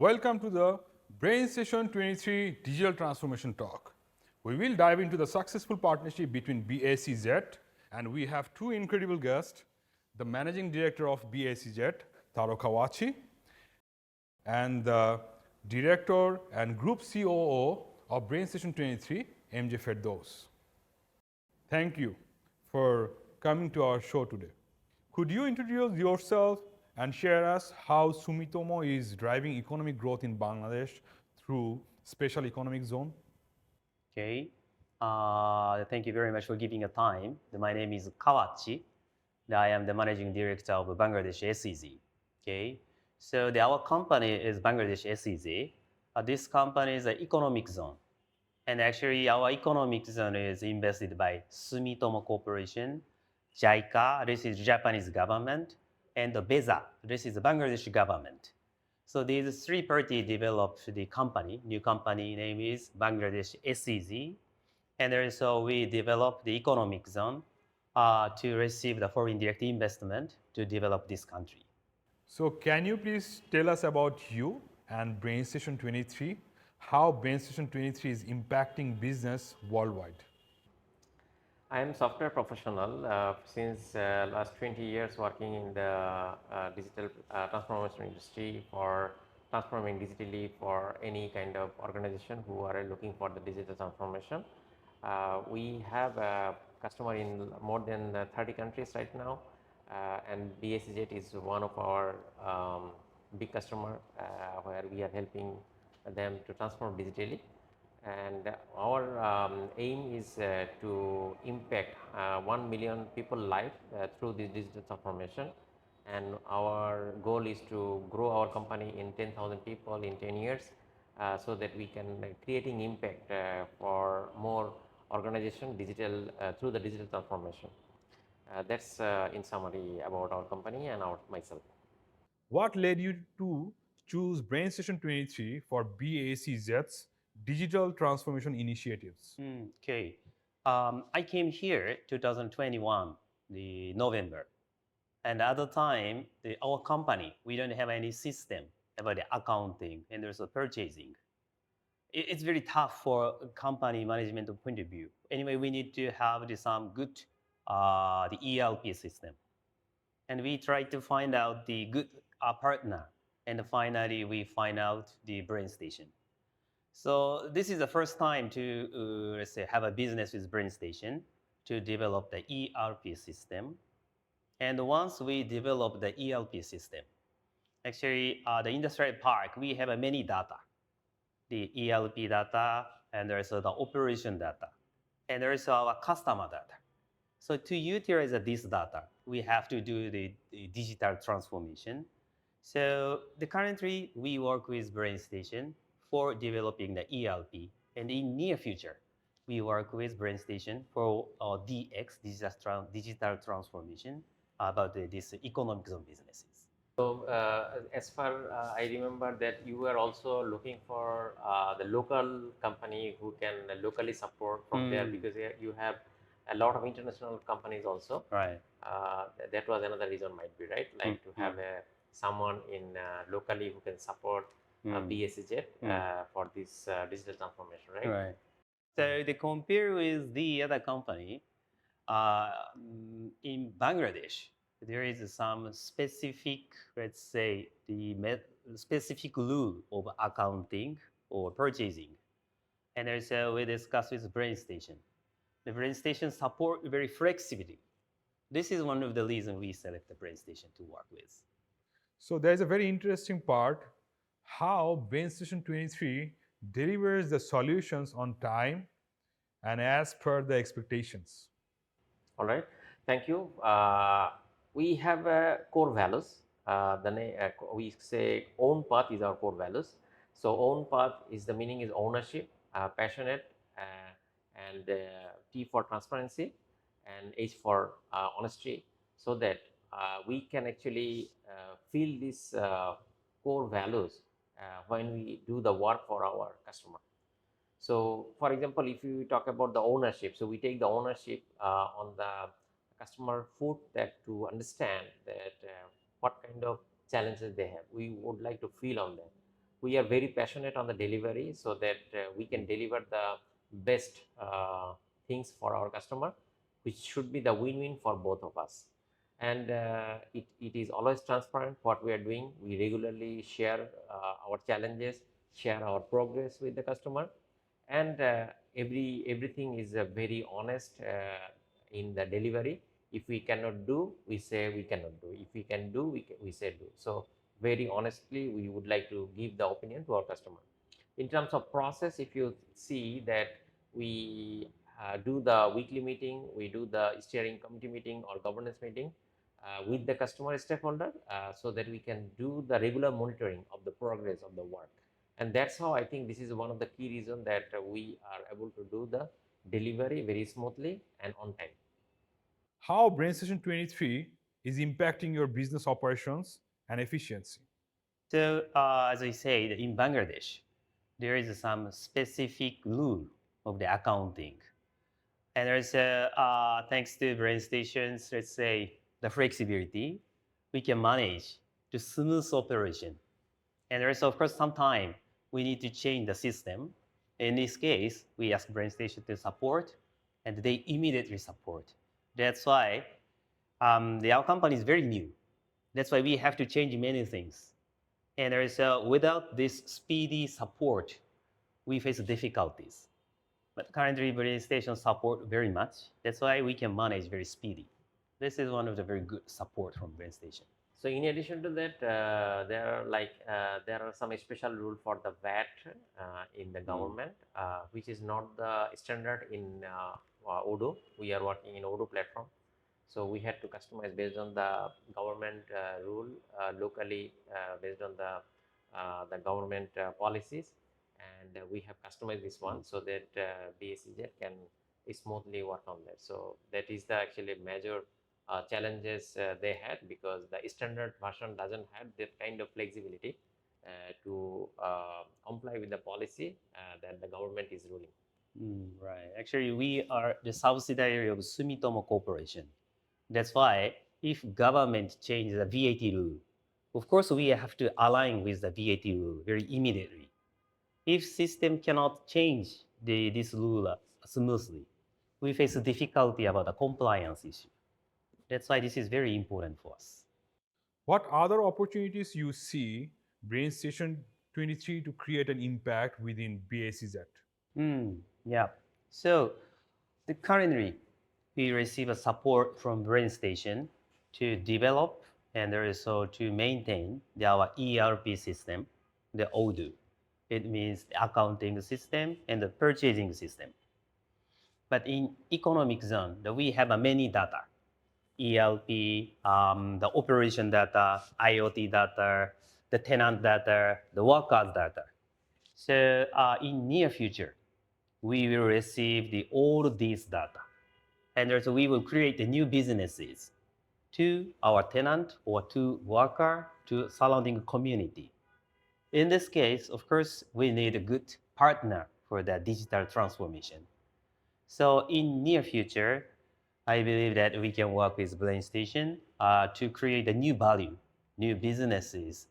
Welcome to the Brain Station 23 Digital Transformation Talk. We will dive into the successful partnership between BSEZ, and we have two incredible guests, the Managing Director of BSEZ, Taro Kawachi, and the Director and Group COO of Brain Station 23, MJ Ferdous. Thank you for coming to our show today. Could you introduce yourself and share us how Sumitomo is driving economic growth in Bangladesh through special economic zone? Okay. Thank you very much for giving a time. My name is Kawachi. I am the managing director of Bangladesh SEZ. Okay. So our company is Bangladesh SEZ. This company is an economic zone. And actually, our economic zone is invested by Sumitomo Corporation, JICA, this is Japanese government, and the BSEZ, this is the Bangladesh government. So these three parties developed the company. New company name is Bangladesh SEZ. And also we developed the economic zone to receive the foreign direct investment to develop this country. So can you please tell us about you and Brain Station 23, how Brain Station 23 is impacting business worldwide? I am software professional since last 20 years working in the digital transformation industry for transforming digitally for any kind of organization who are looking for the digital transformation. We have a customer in more than 30 countries right now, and BSEZ is one of our big customer where we are helping them to transform digitally. And our aim is to impact 1 million people life through this digital transformation, and our goal is to grow our company in 10,000 people in 10 years so that we can creating impact for more organization digital through the digital transformation. That's in summary about our company and myself. What led you to choose Brain Station 23 for BSEZ's digital transformation initiatives? Okay. I came here 2021, the November. And at the time, our company, we don't have any system about the accounting and there's a purchasing. It's very tough for company management point of view. Anyway, we need to have some good the ERP system. And we try to find out the good partner. And finally, we find out the Brain Station. So this is the first time to, let's say, have a business with Brain Station to develop the ERP system. And once we develop the ERP system, actually, the industrial park, we have many data. The ERP data, and there's the operation data, and there's our customer data. So to utilize this data, we have to do the digital transformation. So currently, we work with Brain Station for developing the ERP, and in near future, we work with Brain Station for DX, digital transformation, about this economic zone businesses. So as far I remember that you were also looking for the local company who can locally support from there, because you have a lot of international companies also. Right. That was another reason might be, right? Like to have someone in locally who can support BSEZ for this digital transformation, right? Right. So to compare with the other company, in Bangladesh, there is some specific, let's say, specific rule of accounting or purchasing. And also we discussed with Brain Station. The Brain Station support very flexibility. This is one of the reasons we select the Brain Station to work with. So there's a very interesting part, how Brain Station 23 delivers the solutions on time and as per the expectations. All right, thank you. We have core values. We say own path is our core values. So own path is the meaning is ownership, passionate, and T for transparency, and H for honesty, so that we can actually feel these core values when we do the work for our customer. So for example, if you talk about the ownership, so we take the ownership on the customer foot, that to understand that what kind of challenges they have. We would like to feel on them. we are very passionate on the delivery so that we can deliver the best things for our customer, which should be the win-win for both of us. And it is always transparent what we are doing. We regularly share our challenges, share our progress with the customer, and everything is very honest in the delivery. If we cannot do, we say we cannot do. If we can do, we say do. So very honestly, we would like to give the opinion to our customer. In terms of process, if you see that we do the weekly meeting, we do the steering committee meeting or governance meeting with the customer stakeholder, so that we can do the regular monitoring of the progress of the work. And that's how I think this is one of the key reasons that we are able to do the delivery very smoothly and on time. How Brain Station 23 is impacting your business operations and efficiency? So as I said, in Bangladesh, there is some specific rule of the accounting. And there's thanks to brain stations, let's say the flexibility, we can manage to smooth operation. And there's of course some time we need to change the system. In this case, we ask brain station to support, and they immediately support. That's why our company is very new. That's why we have to change many things. And there's without this speedy support, we face difficulties. But currently, brain station support very much. That's why we can manage very speedy. This is one of the very good support from brain station. So in addition to that, there are some special rule for the VAT in the government, which is not the standard in Odoo. We are working in Odoo platform, so we had to customize based on the government rule locally, based on the government policies, and we have customized this one so that BSEZ can smoothly work on that. So that is the actually major challenges they had, because the standard version doesn't have that kind of flexibility to comply with the policy that the government is ruling. Right. Actually, we are the subsidiary of Sumitomo Corporation. That's why if government changes the VAT rule, of course we have to align with the VAT rule very immediately. If system cannot change this rule smoothly, we face a difficulty about the compliance issue. That's why this is very important for us. What other opportunities you see Brain Station 23 to create an impact within BSEZ? Yeah. So currently, we receive a support from Brain Station to develop and also to maintain our ERP system, the Odoo. It means the accounting system and the purchasing system. But in economic zone, we have many data, ELP, the operation data, IoT data, the tenant data, the workers data. So in near future, we will receive all these data. And also we will create the new businesses to our tenant or to worker, to surrounding community. In this case, of course, we need a good partner for the digital transformation. So in near future, I believe that we can work with Brain Station to create a new value, new businesses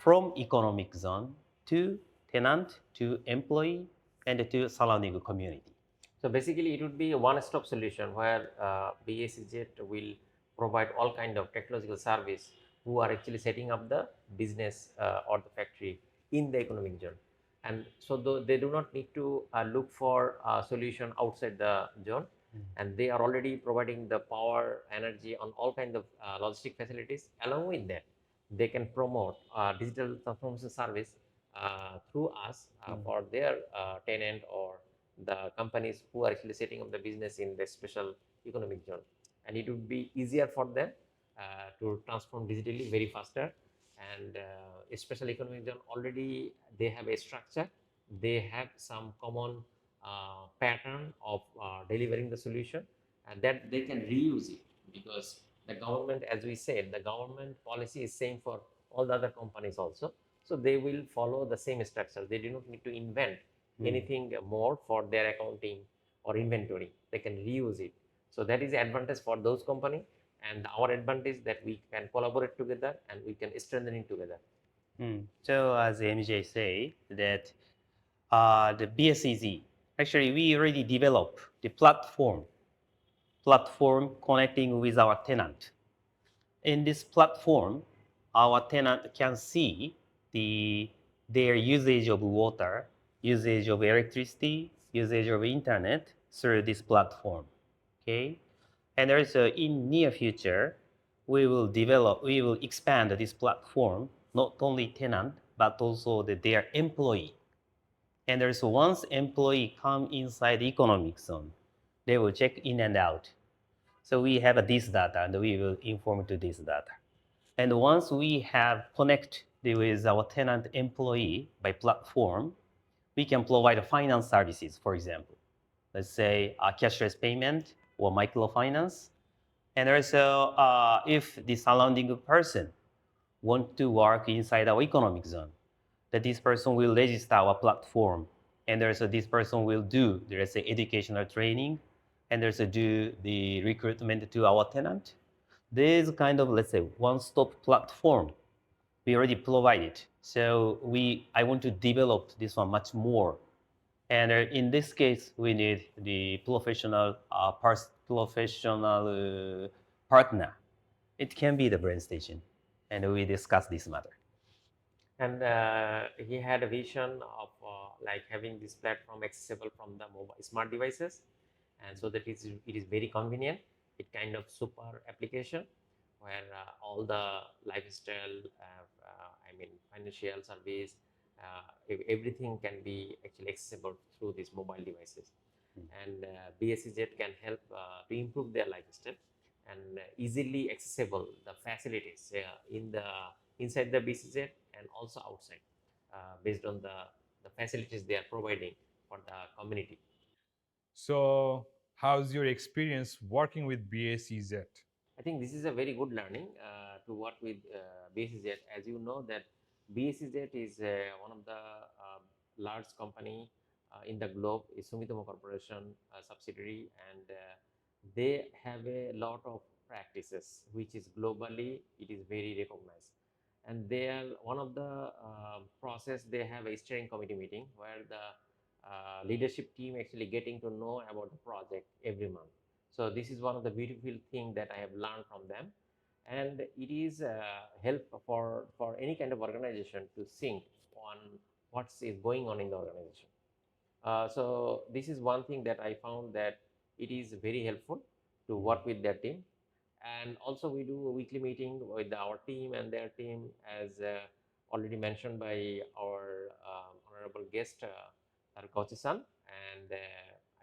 from economic zone to tenant, to employee, and to surrounding community. So basically, it would be a one-stop solution where BSEZ will provide all kind of technological service who are actually setting up the business or the factory in the economic zone. And so they do not need to look for a solution outside the zone, and they are already providing the power, energy on all kinds of logistic facilities. Along with that, they can promote digital transformation service through us for their tenant or the companies who are actually setting up the business in the special economic zone. And it would be easier for them to transform digitally very faster. And a special economic zone, already they have a structure, they have some common pattern of delivering the solution, and that they can reuse it, because the government, as we said, the government policy is same for all the other companies also. So they will follow the same structure. They do not need to invent anything more for their accounting or inventory. They can reuse it. So that is the advantage for those companies, and our advantage that we can collaborate together and we can strengthen it together. So as MJ say that the BSEZ, actually we already developed the platform connecting with our tenant. In this platform, our tenant can see their usage of water, usage of electricity, usage of internet through this platform. Okay, and also in near future, we will expand this platform not only tenant but also their employee. And there's once employee come inside the economic zone, they will check in and out. So we have this data and we will inform to this data. And once we have connect with our tenant employee by platform, we can provide finance services, for example. Let's say a cashless payment or microfinance. And also, if the surrounding person want to work inside our economic zone, that this person will register our platform, and there's this person will do, let's say, educational training, and there's do the recruitment to our tenant. This kind of, let's say, one-stop platform we already provide it. So I want to develop this one much more. And in this case, we need the professional partner. It can be the brain station, and we discuss this matter. And he had a vision of like having this platform accessible from the mobile smart devices, and so that it is very convenient. It kind of super application where all the lifestyle, I mean financial service, everything can be actually accessible through these mobile devices. And BSEZ can help to improve their lifestyle and easily accessible the facilities in the inside the BSEZ and also outside, based on the facilities they are providing for the community. So, how's your experience working with BSEZ? I think this is a very good learning to work with BSEZ. As you know that BSEZ is one of the large company in the globe, is Sumitomo Corporation subsidiary, and they have a lot of practices which is globally it is very recognized. And they are one of the process, they have a steering committee meeting where the leadership team actually getting to know about the project every month. So this is one of the beautiful thing that I have learned from them, and it is help for any kind of organization to think on what is going on in the organization. So this is one thing that I found that it is very helpful to work with their team. And also we do a weekly meeting with our team and their team, as already mentioned by our honorable guest Taro Kawachi-san. And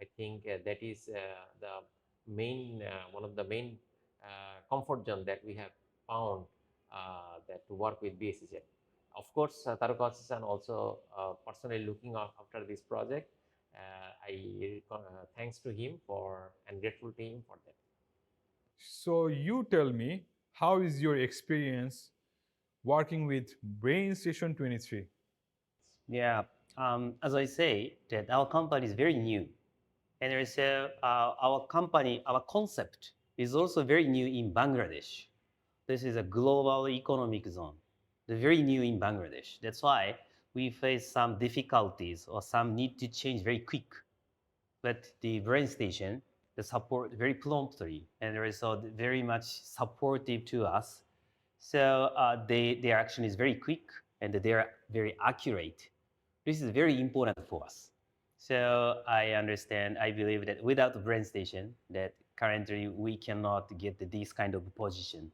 I think that is the main one of the main comfort zone that we have found that to work with BSEZ. Of course, Taro Kawachi-san also personally looking after this project. I thanks to him for and grateful to him for that. So, you tell me, how is your experience working with Brain Station 23? Yeah, as I say, that our company is very new, and also our company, our concept is also very new in Bangladesh. This is a global economic zone. They're very new in Bangladesh. That's why we face some difficulties or some need to change very quick. But the brain station, the support very promptly, and there is also very much supportive to us. So their action is very quick and they are very accurate. This is very important for us. So I understand, I believe that without the brain station, that currently we cannot get this kind of position.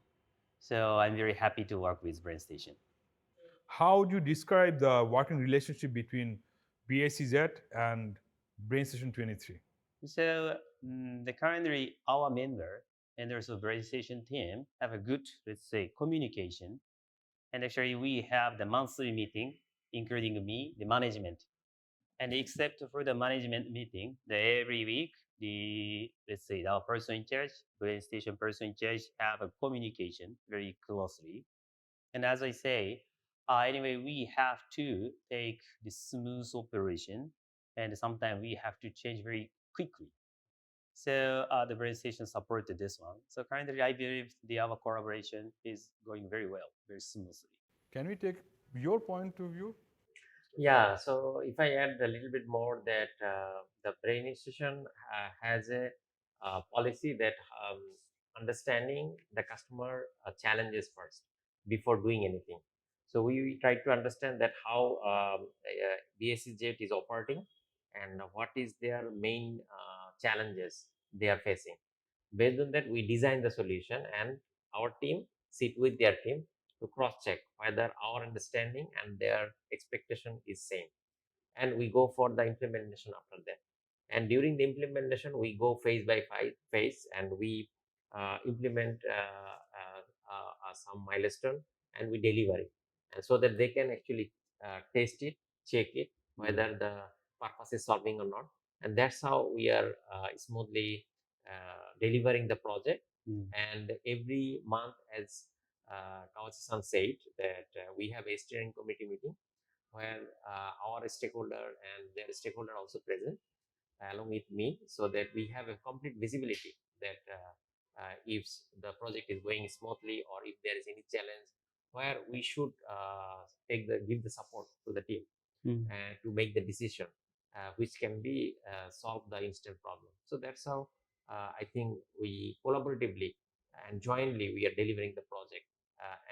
So I'm very happy to work with brain station. How would you describe the working relationship between BSEZ and Brain Station 23? So the currently our member and there's a brain station team have a good, let's say, communication. And actually we have the monthly meeting, including me, the management. And except for the management meeting, every week, the let's say our person in charge, brain station person in charge, have a communication very closely. And as I say, anyway, we have to take the smooth operation, and sometimes we have to change very quickly. So the brain station supported this one. So currently, I believe our collaboration is going very well, very smoothly. Can we take your point of view? Yeah, so if I add a little bit more that the brain institution has a policy that understanding the customer challenges first before doing anything. So we try to understand that how BSEZ is operating and what is their main challenges they are facing. Based on that, we design the solution and our team sit with their team to cross check whether our understanding and their expectation is same, and we go for the implementation after that. And during the implementation, we go phase by phase, and we implement some milestone, and we deliver it, and so that they can actually test it, check it, whether the purpose is solving or not. And that's how we are smoothly delivering the project. And every month, as Kawachi-san said, that we have a steering committee meeting where our stakeholder and their stakeholder also present along with me, so that we have a complete visibility that if the project is going smoothly or if there is any challenge where we should give the support to the team to make the decision which can be solve the instant problem. So that's how I think we collaboratively and jointly we are delivering the project,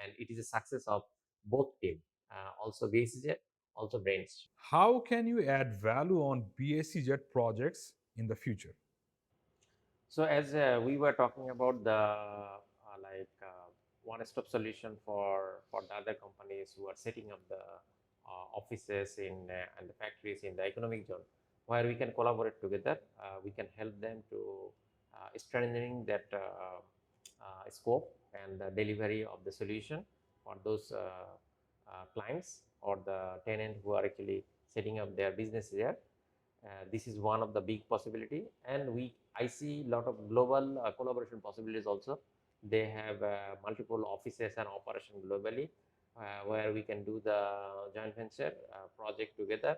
and it is a success of both team, also BSEZ, also Brains. How can you add value on BSEZ projects in the future? So as we were talking about the one-stop solution for the other companies who are setting up the offices in and the factories in the economic zone, where we can collaborate together, we can help them to strengthening that scope and the delivery of the solution for those clients or the tenant who are actually setting up their business there. This is one of the big possibility, and I see a lot of global collaboration possibilities also. They have multiple offices and operation globally, where we can do the joint venture project together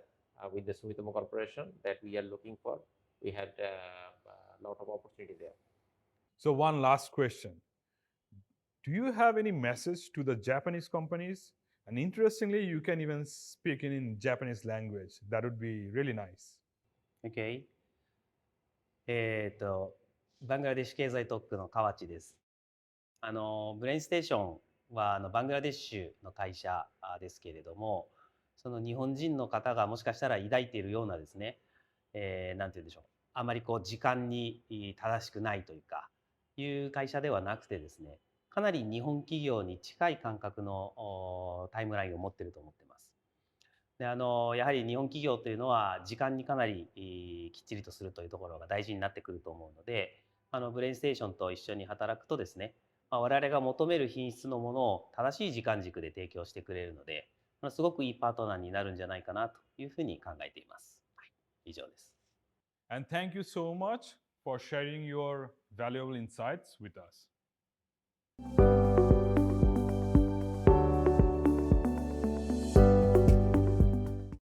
with the Sumitomo Corporation that we are looking for. We had a lot of opportunity there. So, one last question. Do you have any message to the Japanese companies? And interestingly, you can even speak in Japanese language. That would be really nice. Okay. バングラデシュ経済特区の河内です。ブレインステーションはバングラデシュの会社ですけれども、その日本人の方がもしかしたら抱いているようなですね、なんて言うんでしょう、あまりこう時間に正しくないというか、いう会社ではなくてですね、かなり日本企業に近い感覚のタイムラインを持っていると思ってます。でやはり日本企業というのは時間にかなりきっちりとするというところが大事になってくると思うので、ブレインステーションと一緒に働くとですね、我々が求める品質のものを正しい時間軸で提供してくれるので、すごくいいパートナーになるんじゃないかなというふうに考えています。はい、以上です。And thank you so much for sharing your valuable insights with us.